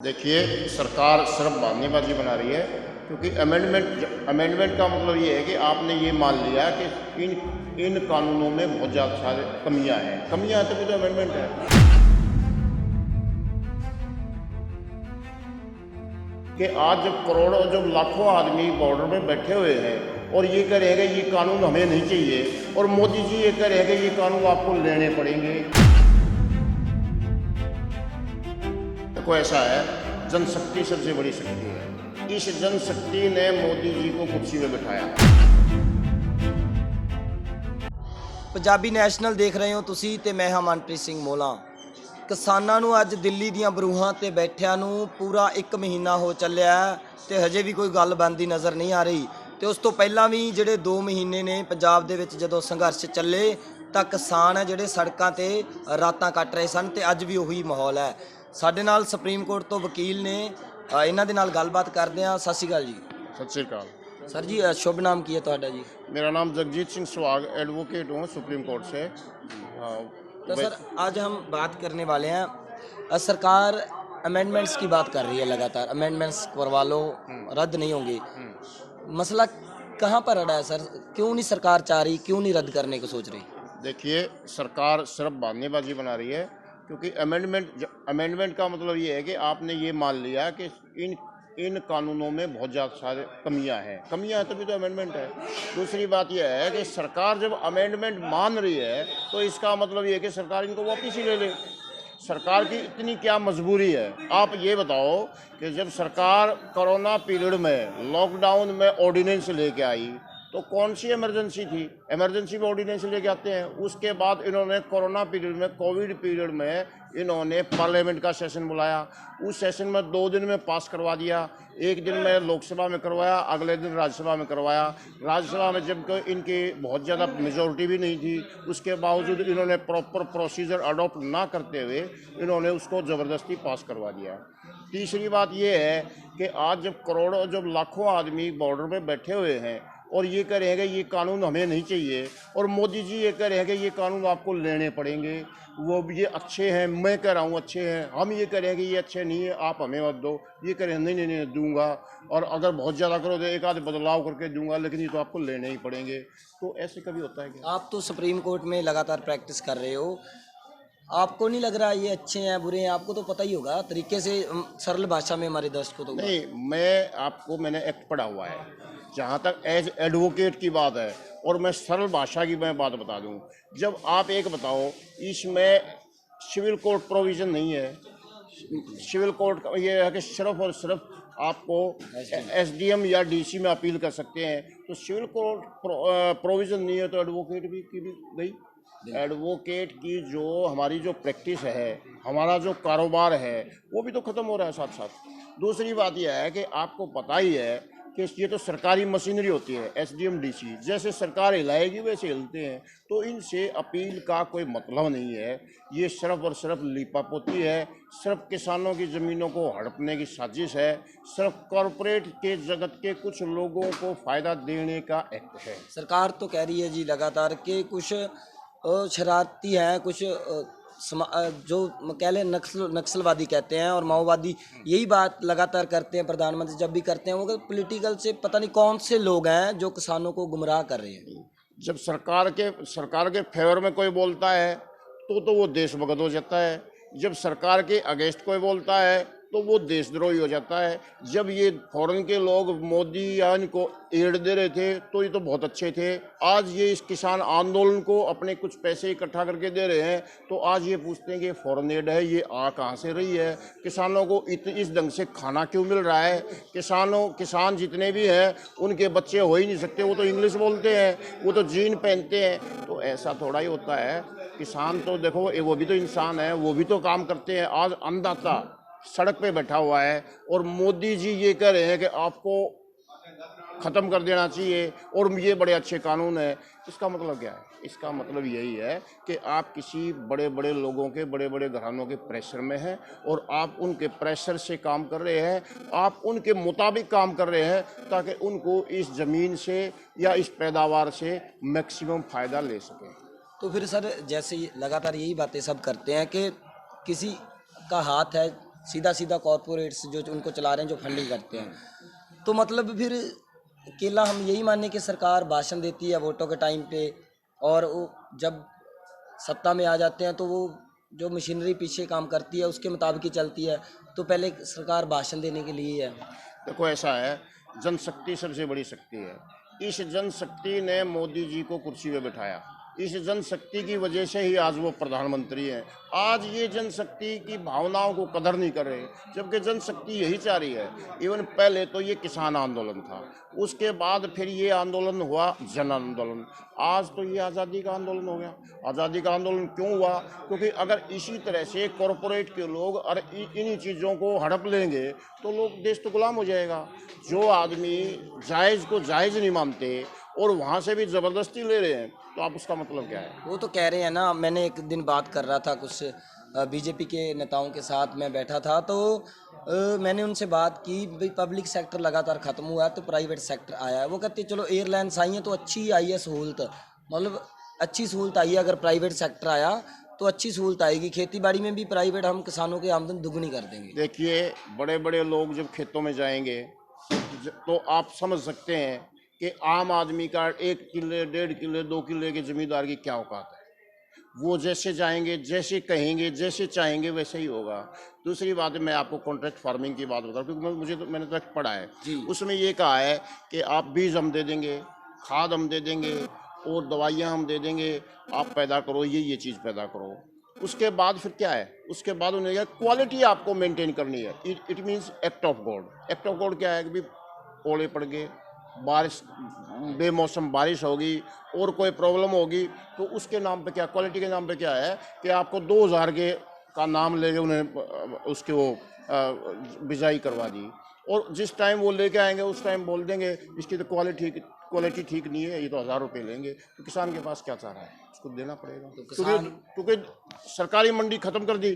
देखिए, सरकार सिर्फ बहानेबाजी बना रही है क्योंकि अमेंडमेंट का मतलब ये है कि आपने ये मान लिया कि इन इन कानूनों में बहुत ज़्यादा सारे कमियां हैं तभी तो अमेंडमेंट है। कि आज जब करोड़ों जब लाखों आदमी बॉर्डर पे बैठे हुए हैं और ये कह रहे हैं कि ये कानून हमें नहीं चाहिए और मोदी जी ये कह रहे हैं कि ये कानून आपको लेने पड़ेंगे। देखो, ऐसा है, जनशक्ति सबसे बड़ी शक्ति है। इस जनशक्ति ने मोदी जी को कुर्सी में बिठाया। पंजाबी नैशनल देख रहे हो ਤੁਸੀਂ ਤੇ ਮੈਂ ਹਾਂ ਮਨਪ੍ਰੀਤ ਸਿੰਘ ਮੋਲਾ। ਕਿਸਾਨਾਂ ਨੂੰ ਅੱਜ ਦਿੱਲੀ ਦੀਆਂ ਬਰੂਹਾਂ ਤੇ ਬੈਠਿਆਂ ਨੂੰ ਪੂਰਾ 1 ਮਹੀਨਾ ਹੋ ਚੱਲਿਆ ਤੇ ਹਜੇ ਵੀ ਕੋਈ ਗੱਲ ਬਣਦੀ ਨਜ਼ਰ ਨਹੀਂ ਆ ਰਹੀ ਤੇ ਉਸ ਤੋਂ ਪਹਿਲਾਂ ਵੀ ਜਿਹੜੇ 2 ਮਹੀਨੇ ਨੇ ਪੰਜਾਬ ਦੇ ਵਿੱਚ ਜਦੋਂ ਸੰਘਰਸ਼ ਚੱਲੇ ਤਾਂ ਕਿਸਾਨ ਹੈ ਜਿਹੜੇ ਸੜਕਾਂ ਤੇ ਰਾਤਾਂ ਕੱਟ ਰਹੇ ਸਨ ਤੇ ਅੱਜ ਵੀ ਉਹੀ ਮਾਹੌਲ ਹੈ। ਸਾਡੇ ਨਾਲ ਸੁਪਰੀਮ ਕੋਰਟ ਤੋਂ ਵਕੀਲ ਨੇ, ਇਹਨਾਂ ਦੇ ਨਾਲ ਗੱਲਬਾਤ ਕਰਦੇ ਹਾਂ। ਸਤਿ ਸ਼੍ਰੀ ਅਕਾਲ ਜੀ। सत श्रीकाल। सर जी, शुभ नाम की है ਤੁਹਾਡਾ जी? मेरा नाम जगजीत सिंह सुहाग, एडवोकेट हूँ सुप्रीम कोर्ट से। तो सर, आज हम बात करने वाले हैं, सरकार अमेंडमेंट्स की बात कर रही है लगातार, अमेंडमेंट्स करवा लो, रद्द नहीं होंगे। मसला कहाँ पर अड़ा है सर? क्यों नहीं सरकार चाह रही, क्यों नहीं रद्द करने को सोच रही? देखिए, सरकार सिर्फ बहानेबाजी बना रही है क्योंकि अमेंडमेंट का मतलब ये है कि आपने ये मान लिया कि इन कानूनों में बहुत ज़्यादा सारे कमियां हैं तभी तो अमेंडमेंट है। दूसरी बात यह है कि सरकार जब अमेंडमेंट मान रही है तो इसका मतलब ये है कि सरकार इनको वापस ही ले ले। सरकार की इतनी क्या मजबूरी है? आप ये बताओ कि जब सरकार कोरोना पीरियड में लॉकडाउन में ऑर्डिनेंस लेके आई तो कौन सी इमरजेंसी थी? इमरजेंसी में ऑर्डिनेंस लेके आते हैं। उसके बाद इन्होंने कोरोना पीरियड में, कोविड पीरियड में इन्होंने पार्लियामेंट का सेशन बुलाया। उस सेशन में 2 दिन में पास करवा दिया। 1 दिन में लोकसभा में करवाया, अगले दिन राज्यसभा में करवाया। राज्यसभा में जब इनकी बहुत ज़्यादा मेजोरिटी भी नहीं थी, उसके बावजूद इन्होंने प्रॉपर प्रोसीजर अडॉप्ट ना करते हुए इन्होंने उसको ज़बरदस्ती पास करवा दिया। तीसरी बात ये है कि आज जब लाखों आदमी बॉर्डर पे बैठे हुए हैं और ये कह रहे हैं कि ये कानून हमें नहीं चाहिए और मोदी जी ये कह रहे हैं कि ये कानून आपको लेने पड़ेंगे, वो भी ये अच्छे हैं, मैं कह रहा हूँ अच्छे हैं, हम ये कह रहे हैं कि ये अच्छे नहीं है, आप हमें मत दो। ये कह रहे हैं नहीं दूंगा, और अगर बहुत ज़्यादा करो तो एक आध बदलाव करके दूंगा, लेकिन ये तो आपको लेने ही पड़ेंगे। तो ऐसे कभी होता है क्या? आप तो सुप्रीम कोर्ट में लगातार प्रैक्टिस कर रहे हो, आपको नहीं लग रहा ये अच्छे हैं बुरे हैं? आपको तो पता ही होगा तरीके से, सरल भाषा में हमारे दर्शकों को तो। नहीं, मैंने एक्ट पढ़ा हुआ है। जहाँ तक एज एडवोकेट की बात है, और मैं सरल भाषा की मैं बात बता दूँ, जब आप एक बताओ, इसमें सिविल कोर्ट प्रोविज़न नहीं है। सिविल कोर्ट का ये है कि सिर्फ और सिर्फ आपको एसडीएम या डीसी में अपील कर सकते हैं। तो सिविल कोर्ट प्रोविज़न नहीं है तो एडवोकेट की भी गई। एडवोकेट की जो हमारी जो प्रैक्टिस है, हमारा जो कारोबार है, वो भी तो ख़त्म हो रहा है साथ साथ। दूसरी बात यह है कि आपको पता ही है कि ये तो सरकारी मशीनरी होती है, एसडीएम डीसी, जैसे सरकार हिलाएगी वैसे हिलते हैं। तो इनसे अपील का कोई मतलब नहीं है। ये सिर्फ और सिर्फ लीपापोती है, सिर्फ किसानों की ज़मीनों को हड़पने की साजिश है, सिर्फ कॉरपोरेट के जगत के कुछ लोगों को फ़ायदा देने का एक्ट है। सरकार तो कह रही है जी लगातार कि कुछ शरारती हैं, कुछ जो कह लें नक्सलवादी कहते हैं और माओवादी, यही बात लगातार करते हैं। प्रधानमंत्री जब भी करते हैं वो पॉलिटिकल से पता नहीं कौन से लोग हैं जो किसानों को गुमराह कर रहे हैं। जब सरकार के फेवर में कोई बोलता है तो वो देशभक्त हो जाता है। जब सरकार के अगेंस्ट कोई बोलता है तो वो देशद्रोही हो जाता है। जब ये फॉरेन के लोग मोदी या इनको एड दे रहे थे तो ये तो बहुत अच्छे थे। आज ये इस किसान आंदोलन को अपने कुछ पैसे इकट्ठा करके दे रहे हैं, तो आज ये पूछते हैं कि फॉरेन एड है, ये आ कहाँ से रही है? किसानों को इस ढंग से खाना क्यों मिल रहा है? किसान जितने भी हैं उनके बच्चे हो ही नहीं सकते, वो तो इंग्लिश बोलते हैं, वो तो जीन पहनते हैं। तो ऐसा थोड़ा ही होता है। किसान तो देखो, वो भी तो इंसान है, वो भी तो काम करते हैं। आज अन्नदाता सड़क पे बैठा हुआ है और मोदी जी ये कह रहे हैं कि आपको ख़त्म कर देना चाहिए और ये बड़े अच्छे कानून है। इसका मतलब क्या है? इसका मतलब यही है कि आप किसी बड़े बड़े लोगों के, बड़े बड़े घरानों के प्रेशर में हैं और आप उनके प्रेशर से काम कर रहे हैं, आप उनके मुताबिक काम कर रहे हैं ताकि उनको इस ज़मीन से या इस पैदावार से मैक्सिमम फ़ायदा ले सकें। तो फिर सर, जैसे लगातार यही बातें सब करते हैं कि किसी का हाथ है सीधा सीधा कॉरपोरेट्स जो उनको चला रहे हैं, जो फंडिंग करते हैं। तो मतलब फिर अकेला हम यही माने कि सरकार भाषण देती है वोटों के टाइम पे, और वो जब सत्ता में आ जाते हैं तो वो जो मशीनरी पीछे काम करती है उसके मुताबिक ही चलती है। तो पहले सरकार भाषण देने के लिए है। देखो ऐसा है, जनशक्ति सबसे बड़ी शक्ति है। इस जनशक्ति ने मोदी जी को कुर्सी पे बिठाया, इस जनशक्ति की वजह से ही आज वो प्रधानमंत्री हैं। आज ये जनशक्ति की भावनाओं को कदर नहीं कर रहे, जबकि जनशक्ति यही चाह रही है। इवन पहले तो ये किसान आंदोलन था, उसके बाद फिर ये आंदोलन हुआ जन आंदोलन, आज तो ये आज़ादी का आंदोलन हो गया। आज़ादी का आंदोलन क्यों हुआ? क्योंकि अगर इसी तरह से कॉरपोरेट के लोग और इन्हीं चीज़ों को हड़प लेंगे तो लोग, देश तो गुलाम हो जाएगा। जो आदमी जायज़ को जायज़ नहीं मानते और वहाँ से भी ज़बरदस्ती ले रहे हैं, तो आप उसका मतलब क्या है? वो तो कह रहे हैं ना, मैंने एक दिन बात कर रहा था कुछ बीजेपी के नेताओं के साथ, मैं बैठा था तो मैंने उनसे बात की भाई पब्लिक सेक्टर लगातार ख़त्म हुआ है तो प्राइवेट सेक्टर आया है। वो कहते चलो एयरलाइंस आई हैं तो अच्छी आई है सहूलत, मतलब अच्छी सहूलत आई है। अगर प्राइवेट सेक्टर आया तो अच्छी सहूलत आएगी, खेती बाड़ी में भी प्राइवेट, हम किसानों की आमदन दुगनी कर देंगे। देखिए, बड़े बड़े लोग जब खेतों में जाएंगे तो आप समझ सकते हैं कि आम आदमी का 1 किले 1.5 किले 2 किले के जमींदार की क्या औकात है। वो जैसे जाएंगे, जैसे कहेंगे, जैसे चाहेंगे वैसे ही होगा। दूसरी बात है, मैं आपको कॉन्ट्रैक्ट फार्मिंग की बात बताऊँ, क्योंकि मैंने तो एक पढ़ा है जी। उसमें ये कहा है कि आप बीज हम दे देंगे, खाद हम दे देंगे और दवाइयाँ हम दे देंगे, आप पैदा करो, ये चीज़ पैदा करो। उसके बाद फिर क्या है? उसके बाद उन्हें क्या, क्वालिटी आपको मेंटेन करनी है। It means act of God. Act of God क्या है कि भाई ओले पड़ गए, बारिश, बेमौसम बारिश होगी और कोई प्रॉब्लम होगी तो उसके नाम पे क्या, क्वालिटी के नाम पे क्या है कि आपको 2000 के का नाम लेके उन्हें उसके वो बिजाई करवा दी, और जिस टाइम वो लेके आएंगे उस टाइम बोल देंगे इसकी तो क्वालिटी ठीक नहीं है, ये तो 1000 रुपये लेंगे। तो किसान के पास क्या चाह रहा है? उसको देना पड़ेगा। तो किसान, क्योंकि सरकारी मंडी खत्म कर दी,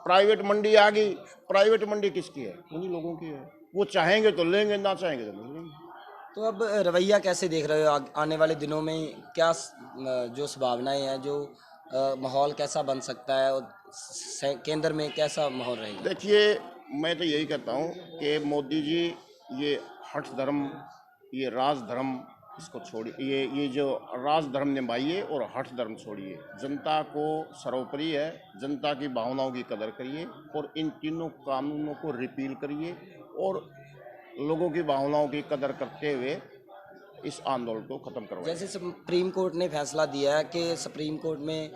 प्राइवेट मंडी आ गई। प्राइवेट मंडी किसकी है? उन्हीं लोगों की है। वो चाहेंगे तो लेंगे, ना चाहेंगे तो नहीं लेंगे। तो अब रवैया कैसे देख रहे हो आने वाले दिनों में? क्या जो संभावनाएं हैं, जो माहौल कैसा बन सकता है, और केंद्र में कैसा माहौल रहेगा? देखिए, मैं तो यही कहता हूँ कि मोदी जी ये हठ धर्म, ये राज धर्म, इसको छोड़िए। ये जो राज धर्म निभाइए और हठ धर्म छोड़िए। जनता को सर्वोपरि है, जनता की भावनाओं की कदर करिए और इन तीनों कानूनों को रिपील करिए और लोगों की भावनाओं की कदर करते हुए इस आंदोलन को खत्म करवाइए। जैसे सुप्रीम कोर्ट ने फैसला दिया है कि सुप्रीम कोर्ट में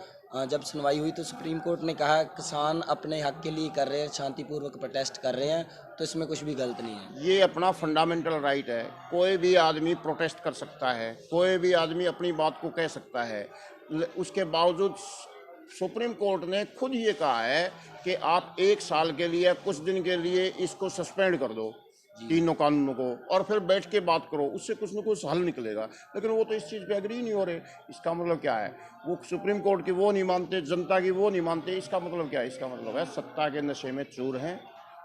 जब सुनवाई हुई तो सुप्रीम कोर्ट ने कहा किसान अपने हक के लिए कर रहे हैं, शांतिपूर्वक प्रोटेस्ट कर रहे हैं, तो इसमें कुछ भी गलत नहीं है। ये अपना फंडामेंटल राइट है, कोई भी आदमी प्रोटेस्ट कर सकता है, कोई भी आदमी अपनी बात को कह सकता है। उसके बावजूद सुप्रीम कोर्ट ने खुद ये कहा है कि आप 1 साल के लिए, कुछ दिन के लिए इसको सस्पेंड कर दो, तीनों कानूनों को, और फिर बैठ के बात करो, उससे कुछ न कुछ हल निकलेगा। लेकिन वो तो इस चीज़ पे एग्री नहीं हो रहे। इसका मतलब क्या है? वो सुप्रीम कोर्ट की वो नहीं मानते, जनता की वो नहीं मानते। इसका मतलब क्या है? इसका मतलब है सत्ता के नशे में चूर हैं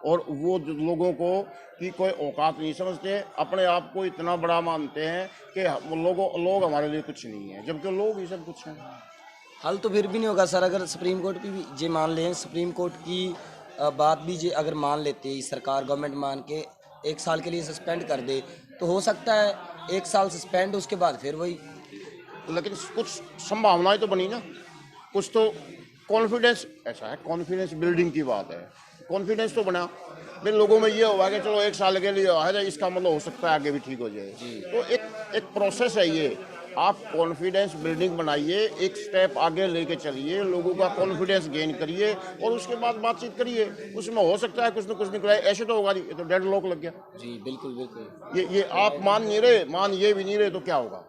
और वो लोगों को की कोई औकात नहीं समझते, अपने आप को इतना बड़ा मानते हैं कि लोग हमारे लिए कुछ नहीं है, जबकि लोग ही सब कुछ हैं। हल तो फिर भी नहीं होगा सर, अगर सुप्रीम कोर्ट भी जे मान लें, सुप्रीम कोर्ट की बात भी जे अगर मान लेते हैं, सरकार गवर्नमेंट मान के 1 साल के लिए सस्पेंड कर दे, तो हो सकता है 1 साल सस्पेंड, उसके बाद फिर वही। लेकिन कुछ संभावनाएं तो बनी ना, कुछ तो कॉन्फिडेंस, ऐसा है कॉन्फिडेंस बिल्डिंग की बात है, कॉन्फिडेंस तो बना। फिर लोगों में ये हुआ कि चलो 1 साल के लिए है, इसका मतलब हो सकता है आगे भी ठीक हो जाए। तो एक प्रोसेस है ये। आप कॉन्फिडेंस बिल्डिंग बनाइए, एक स्टेप आगे लेके चलिए, लोगों का कॉन्फिडेंस गेन करिए और उसके बाद बातचीत करिए। उसमें हो सकता है कुछ न कुछ निकला है, ऐसे तो होगा नहीं, ये तो डेडलॉक लग गया। जी बिल्कुल बिल्कुल। ये आप मान नहीं रहे, मान ये भी नहीं रहे तो क्या होगा?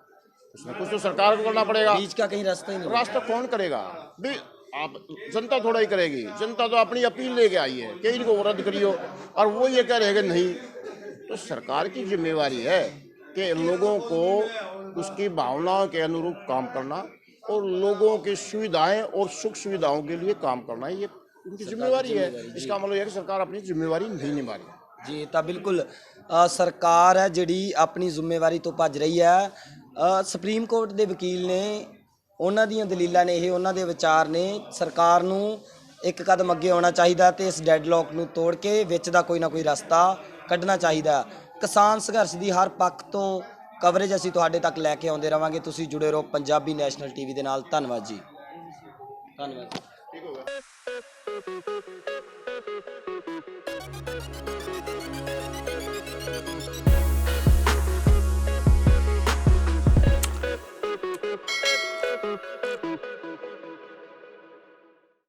उसमें कुछ तो सरकार को करना पड़ेगा। बीच का कहीं रास्ता ही नहीं। रास्ता कौन करेगा भी? आप, जनता थोड़ा ही करेगी। जनता तो अपनी अपील लेके आई है कि इनको रद्द करियो, और वो ये कह रहे हैं कि नहीं। तो सरकार की जिम्मेवारी है कि लोगों को उसकी भावनाओं के अनुरूप काम करना और लोगों की सुविधाएं और सुख सुविधाओं के लिए काम करना, ये उनकी जिम्मेवारी है। इसका मतलब यह कि सरकार अपनी जिम्मेवारी नहीं निभा रही। जी तो बिल्कुल सरकार है ਜਿਹੜੀ ਆਪਣੀ ਜ਼ਿੰਮੇਵਾਰੀ ਤੋਂ ਭੱਜ ਰਹੀ ਹੈ। ਸੁਪਰੀਮ ਕੋਰਟ ਦੇ ਵਕੀਲ ਨੇ, ਉਹਨਾਂ ਦੀਆਂ ਦਲੀਲਾਂ ਨੇ ਇਹ, ਉਹਨਾਂ ਦੇ ਵਿਚਾਰ ਨੇ, ਸਰਕਾਰ ਨੂੰ ਇੱਕ ਕਦਮ ਅੱਗੇ ਆਉਣਾ ਚਾਹੀਦਾ ਤੇ ਇਸ ਡੈਡਲੌਕ ਨੂੰ ਤੋੜ ਕੇ ਵਿੱਚ ਦਾ ਕੋਈ ਨਾ ਕੋਈ ਰਸਤਾ ਕੱਢਣਾ ਚਾਹੀਦਾ। ਕਿਸਾਨ ਸੰਘਰਸ਼ ਦੀ ਹਰ ਪੱਖ ਤੋਂ ਕਵਰੇਜ ਅਸੀਂ ਤੁਹਾਡੇ ਤੱਕ ਲੈ ਕੇ ਆਉਂਦੇ ਰਵਾਂਗੇ। ਤੁਸੀਂ ਜੁੜੇ ਰਹੋ ਪੰਜਾਬੀ ਨੈਸ਼ਨਲ ਟੀਵੀ ਦੇ ਨਾਲ। ਧੰਨਵਾਦ ਜੀ, ਧੰਨਵਾਦ।